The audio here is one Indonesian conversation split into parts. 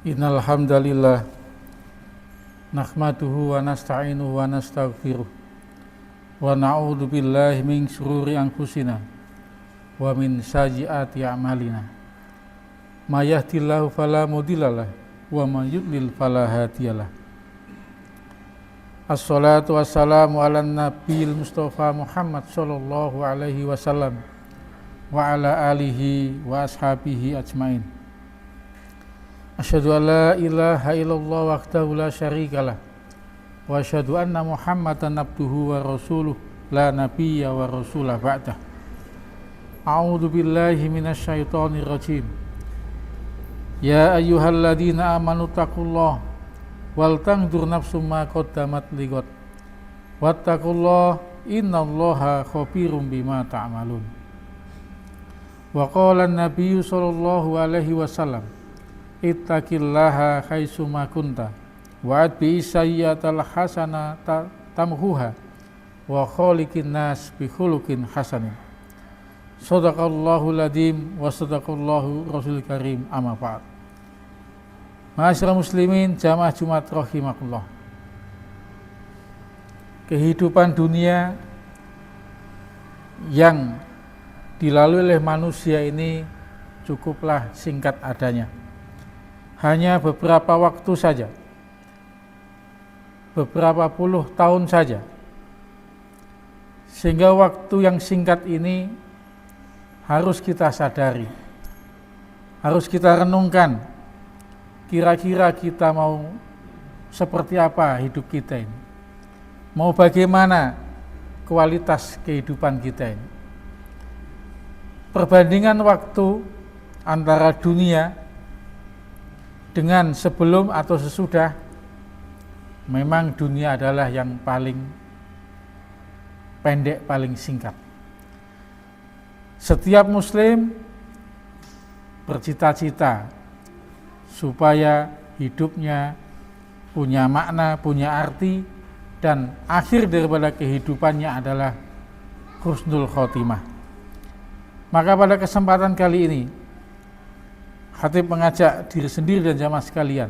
Innal hamdalillah nahmaduhu wa nasta'inuhu wa nastaghfiruh wa na'udzu billahi min syururi anfusina wa min sayyiati a'malina. May yahdihillahu fala mudhillalah wa may yudlil fala hadiyalah. Assalatu wassalamu ala nabiyil Mustafa Muhammad sallallahu alaihi wasallam wa ala alihi wa ashabihi ajmain. Asyhadu an la ilaha illallah wahdahu la syarikalah wa asyhadu anna Muhammadan abduhu wa rasuluh la nabiyya wa rasulah ba'dah. A'udzu billahi minasyaitonir rajim. Ya ayyuhalladzina amanu taqullaha wal tanzur nafsum ma qaddamat lighad wattaqullaha innallaha khabirum bima ta'malun. Wa qala an-nabiyyu sallallahu alaihi wasallam ittaqillaha haitsuma kunta wa atbi sayyi'atal hasana tamhuha wa khaliqin nas bi khuluqin hasanin. Shadaqallahul adzim wa sadaqallahu rasul karim, amma ba'd. Ma'asyiral muslimin jamaah Jumat rahimakumullah. Kehidupan dunia yang dilalui oleh manusia ini cukuplah singkat adanya. Hanya beberapa waktu saja, beberapa puluh tahun saja, sehingga waktu yang singkat ini harus kita sadari, harus kita renungkan, kira-kira kita mau seperti apa hidup kita ini, mau bagaimana kualitas kehidupan kita ini. Perbandingan waktu antara dunia dengan sebelum atau sesudah, memang dunia adalah yang paling pendek, paling singkat. Setiap muslim bercita-cita supaya hidupnya punya makna, punya arti, dan akhir daripada kehidupannya adalah husnul khotimah. Maka pada kesempatan kali ini Khatib mengajak diri sendiri dan jamaah sekalian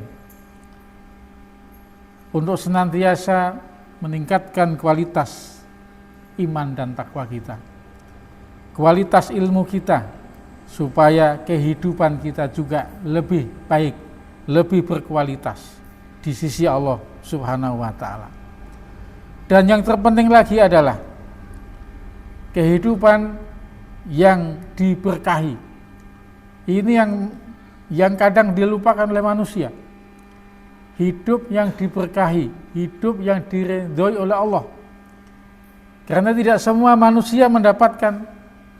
untuk senantiasa meningkatkan kualitas iman dan takwa kita, kualitas ilmu kita, supaya kehidupan kita juga lebih baik, lebih berkualitas di sisi Allah Subhanahu wa ta'ala. Dan yang terpenting lagi adalah kehidupan yang diberkahi. Ini yang kadang dilupakan oleh manusia. Hidup yang diberkahi, hidup yang diridhoi oleh Allah. Karena tidak semua manusia mendapatkan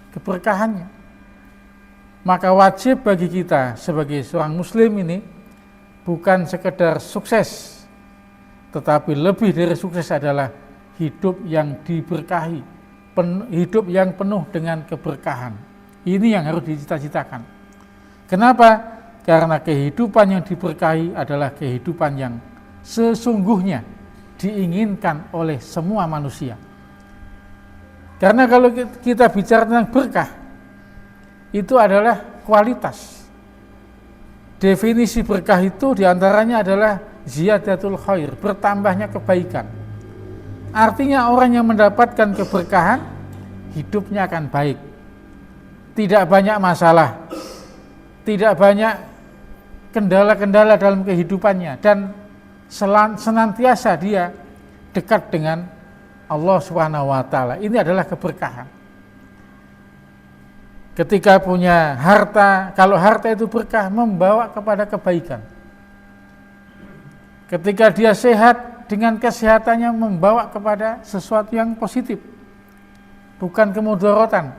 keberkahannya. Maka wajib bagi kita sebagai seorang muslim ini bukan sekedar sukses, tetapi lebih dari sukses adalah hidup yang diberkahi, hidup yang penuh dengan keberkahan. Ini yang harus dicita-citakan. Kenapa? Karena kehidupan yang diberkahi adalah kehidupan yang sesungguhnya diinginkan oleh semua manusia. Karena kalau kita bicara tentang berkah, itu adalah kualitas. Definisi berkah itu diantaranya adalah ziyadatul khair, bertambahnya kebaikan. Artinya orang yang mendapatkan keberkahan, hidupnya akan baik. Tidak banyak masalah, tidak banyak kendala-kendala dalam kehidupannya, dan senantiasa dia dekat dengan Allah Subhanahu wa ta'ala. Ini adalah keberkahan. Ketika punya harta, kalau harta itu berkah, membawa kepada kebaikan. Ketika dia sehat, dengan kesehatannya membawa kepada sesuatu yang positif, bukan kemudaratan.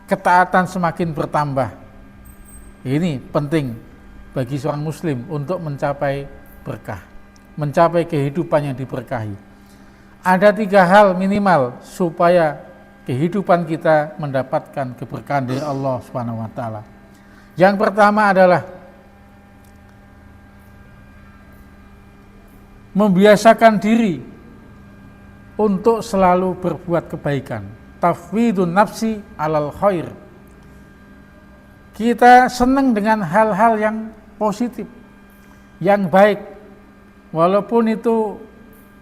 Ketaatan semakin bertambah. Ini penting bagi seorang muslim untuk mencapai berkah, mencapai kehidupan yang diberkahi. Ada 3 hal minimal supaya kehidupan kita mendapatkan keberkahan dari Allah Subhanahu wa ta'ala. Yang pertama adalah membiasakan diri untuk selalu berbuat kebaikan. Tafwidun nafsi alal khair. Kita senang dengan hal-hal yang positif. yang baik, walaupun itu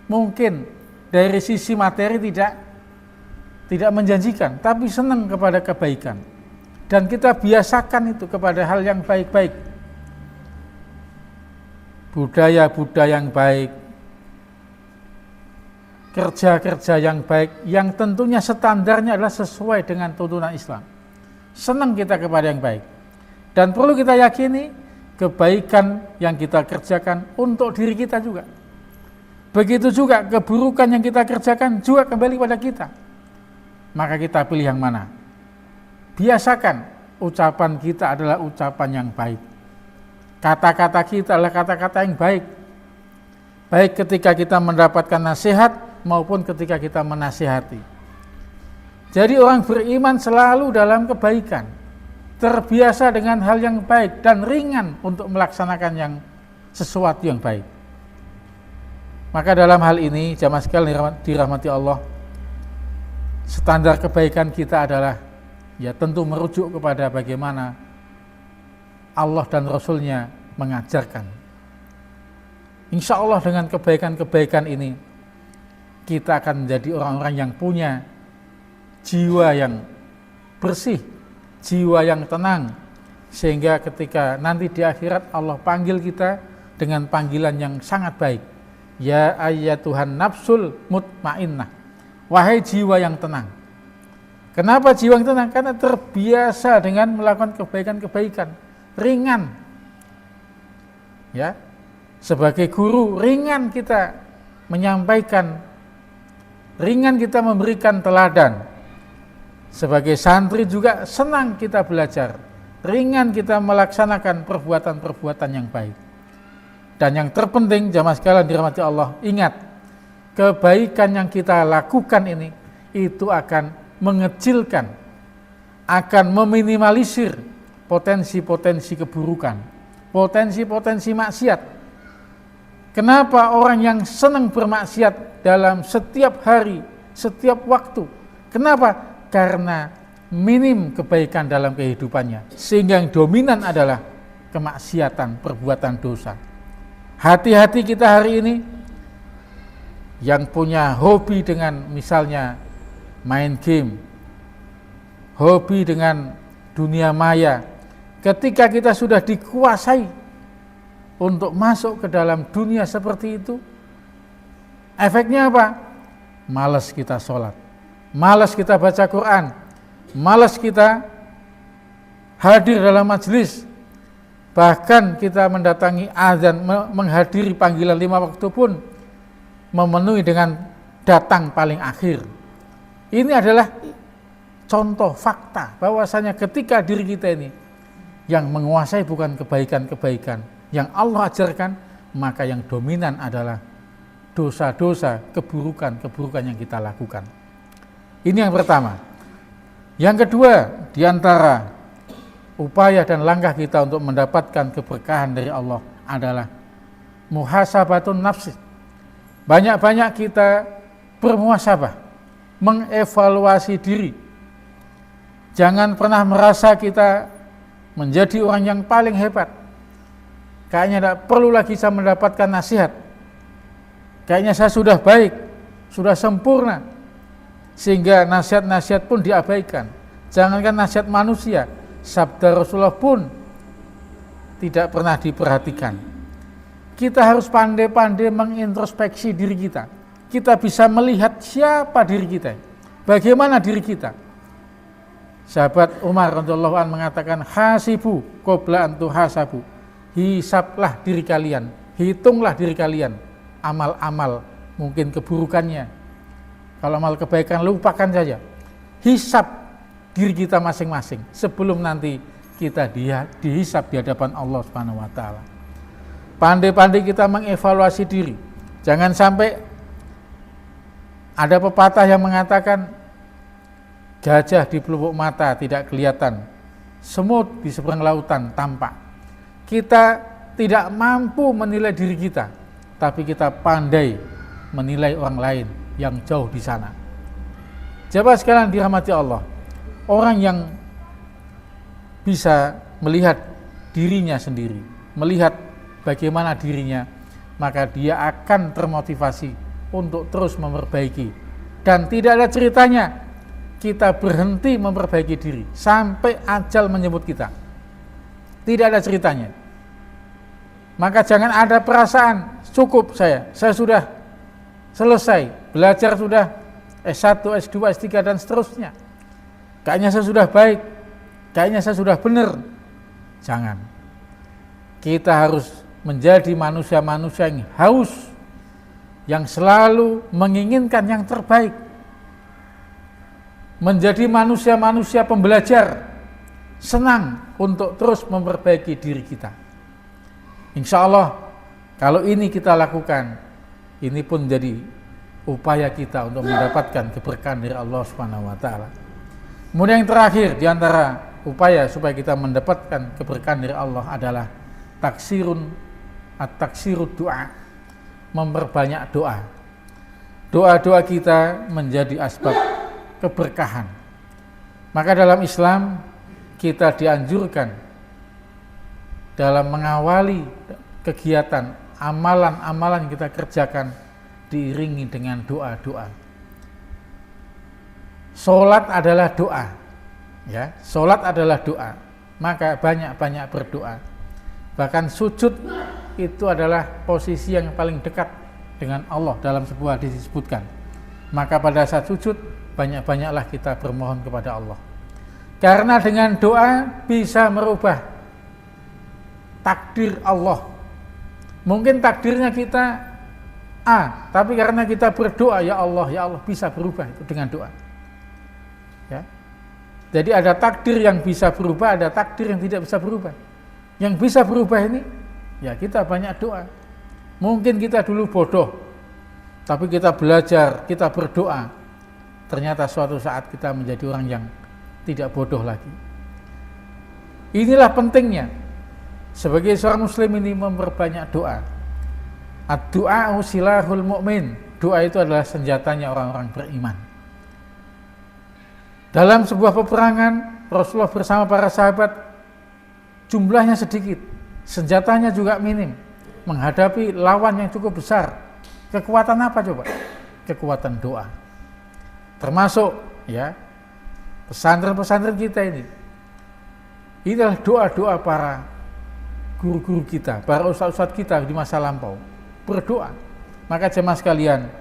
mungkin dari sisi materi tidak menjanjikan, tapi senang kepada kebaikan. Dan kita biasakan itu kepada hal yang baik-baik. Budaya-budaya yang baik, kerja-kerja yang baik, yang tentunya standarnya adalah sesuai dengan tuntunan Islam. Senang kita kepada yang baik. Dan perlu kita yakini, kebaikan yang kita kerjakan untuk diri kita juga. Begitu juga keburukan yang kita kerjakan juga kembali pada kita. Maka kita pilih yang mana? Biasakan ucapan kita adalah ucapan yang baik. Kata-kata kita adalah kata-kata yang baik. Baik ketika kita mendapatkan nasihat maupun ketika kita menasihati. Jadi orang beriman selalu dalam kebaikan, terbiasa dengan hal yang baik dan ringan untuk melaksanakan sesuatu yang baik. Maka dalam hal ini jamaah sekalian dirahmati Allah, standar kebaikan kita adalah ya tentu merujuk kepada bagaimana Allah dan Rasulnya mengajarkan. Insya Allah dengan kebaikan-kebaikan ini kita akan menjadi orang-orang yang punya jiwa yang bersih, jiwa yang tenang, sehingga ketika nanti di akhirat Allah panggil kita dengan panggilan yang sangat baik. Ya ayyatuhan nafsul mutmainnah, wahai jiwa yang tenang. Kenapa jiwa yang tenang? Karena terbiasa dengan melakukan kebaikan-kebaikan, ringan. Ya, sebagai guru ringan kita menyampaikan, ringan kita memberikan teladan. Sebagai santri juga senang kita belajar, ringan kita melaksanakan perbuatan-perbuatan yang baik. Dan yang terpenting jamaah sekalian dirahmati Allah, ingat, kebaikan yang kita lakukan ini itu akan mengecilkan, akan meminimalisir potensi-potensi keburukan, potensi-potensi maksiat. Kenapa orang yang senang bermaksiat dalam setiap hari, setiap waktu? Kenapa? Karena minim kebaikan dalam kehidupannya, sehingga yang dominan adalah kemaksiatan, perbuatan dosa. Hati-hati kita hari ini yang punya hobi dengan misalnya main game, hobi dengan dunia maya. Ketika kita sudah dikuasai untuk masuk ke dalam dunia seperti itu, efeknya apa? Malas kita sholat, malas kita baca Quran, malas kita hadir dalam majelis. Bahkan kita mendatangi azan, menghadiri panggilan 5 waktu pun memenuhi dengan datang paling akhir. Ini adalah contoh fakta bahwasanya ketika diri kita ini yang menguasai bukan kebaikan-kebaikan yang Allah ajarkan, maka yang dominan adalah dosa-dosa, keburukan-keburukan yang kita lakukan. Ini yang pertama. Yang kedua, diantara upaya dan langkah kita untuk mendapatkan keberkahan dari Allah adalah muhasabatun nafsi. Banyak-banyak kita bermuhasabah, mengevaluasi diri. Jangan pernah merasa kita menjadi orang yang paling hebat. Kayaknya tidak perlu lagi saya mendapatkan nasihat. Kayaknya saya sudah baik, sudah sempurna, sehingga nasihat-nasihat pun diabaikan. Jangankan nasihat manusia, sabda Rasulullah pun tidak pernah diperhatikan. Kita harus pandai-pandai mengintrospeksi diri kita. Kita bisa melihat siapa diri kita, bagaimana diri kita. Sahabat Umar radhiyallahu anhu mengatakan, hasibu qabla an tuhasabu. Hisablah diri kalian, hitunglah diri kalian, amal-amal mungkin keburukannya. Kalau amal kebaikan lupakan saja. Hisab diri kita masing-masing sebelum nanti kita dihisab di hadapan Allah Subhanahu wa taala. Pandai-pandai kita mengevaluasi diri. Jangan sampai ada pepatah yang mengatakan gajah di pelupuk mata tidak kelihatan, semut di seberang lautan tampak. Kita tidak mampu menilai diri kita, tapi kita pandai menilai orang lain yang jauh di sana. Jamaah sekalian dirahmati Allah, orang yang bisa melihat dirinya sendiri, melihat bagaimana dirinya, maka dia akan termotivasi untuk terus memperbaiki. Dan tidak ada ceritanya kita berhenti memperbaiki diri sampai ajal menjemput kita. Tidak ada ceritanya. Maka jangan ada perasaan cukup saya sudah selesai, belajar sudah S1, S2, S3 dan seterusnya. Kayaknya saya sudah baik, kayaknya saya sudah benar. Jangan. Kita harus menjadi manusia-manusia yang haus, yang selalu menginginkan yang terbaik. Menjadi manusia-manusia pembelajar, senang untuk terus memperbaiki diri kita. Insya Allah, kalau ini kita lakukan, ini pun jadi upaya kita untuk mendapatkan keberkahan dari Allah Subhanahu wa Ta'ala. Kemudian yang terakhir di antara upaya supaya kita mendapatkan keberkahan dari Allah adalah taksirud doa, memperbanyak doa. Doa-doa kita menjadi asbab keberkahan. Maka dalam Islam kita dianjurkan dalam mengawali kegiatan amalan-amalan yang kita kerjakan diiringi dengan doa-doa. Salat adalah doa, ya. Salat adalah doa. Maka banyak-banyak berdoa. Bahkan sujud itu adalah posisi yang paling dekat dengan Allah dalam sebuah hadis disebutkan. Maka pada saat sujud banyak-banyaklah kita bermohon kepada Allah. Karena dengan doa bisa merubah takdir Allah. Mungkin takdirnya kita A, tapi karena kita berdoa ya Allah bisa berubah itu dengan doa. Ya. Jadi ada takdir yang bisa berubah, ada takdir yang tidak bisa berubah. Yang bisa berubah ini ya kita banyak doa. Mungkin kita dulu bodoh, tapi kita belajar, kita berdoa. Ternyata suatu saat kita menjadi orang yang tidak bodoh lagi. Inilah pentingnya sebagai seorang muslim ini memperbanyak doa. Ad-du'a silahul mu'min. Doa itu adalah senjatanya orang-orang beriman. Dalam sebuah peperangan, Rasulullah bersama para sahabat jumlahnya sedikit, senjatanya juga minim, menghadapi lawan yang cukup besar. Kekuatan apa coba? Kekuatan doa. Termasuk ya pesantren-pesantren kita ini. Inilah doa-doa para guru-guru kita, para ustadz-ustadz kita di masa lampau. Berdoa. Maka jemaah sekalian,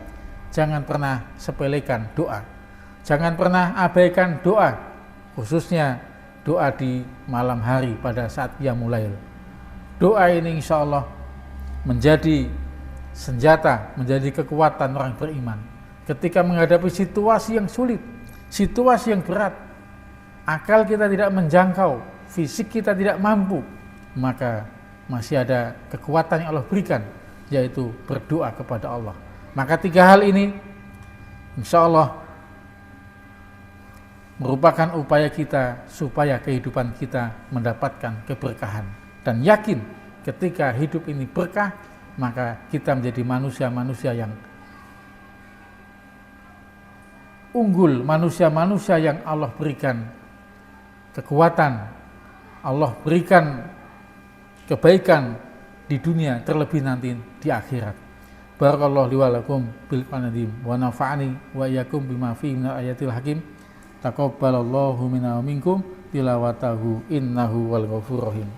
jangan pernah sepelekan doa. Jangan pernah abaikan doa, khususnya doa di malam hari pada saat qiyamul lail. Doa ini insya Allah menjadi senjata, menjadi kekuatan orang beriman. Ketika menghadapi situasi yang sulit, situasi yang berat, akal kita tidak menjangkau, fisik kita tidak mampu, maka masih ada kekuatan yang Allah berikan, yaitu berdoa kepada Allah. Maka tiga hal ini insya Allah merupakan upaya kita supaya kehidupan kita mendapatkan keberkahan. Dan yakin ketika hidup ini berkah, maka kita menjadi manusia-manusia yang unggul, manusia-manusia yang Allah berikan kekuatan, Allah berikan kebaikan di dunia, terlebih nanti di akhirat. Barakallahu li wa lakum bil qanadim wa nafa'ani wa iyyakum bima fihi minal ayatil hakim. Taqabbalallahu minna wa minkum tilawatahu innahu wal ghafurur rahim.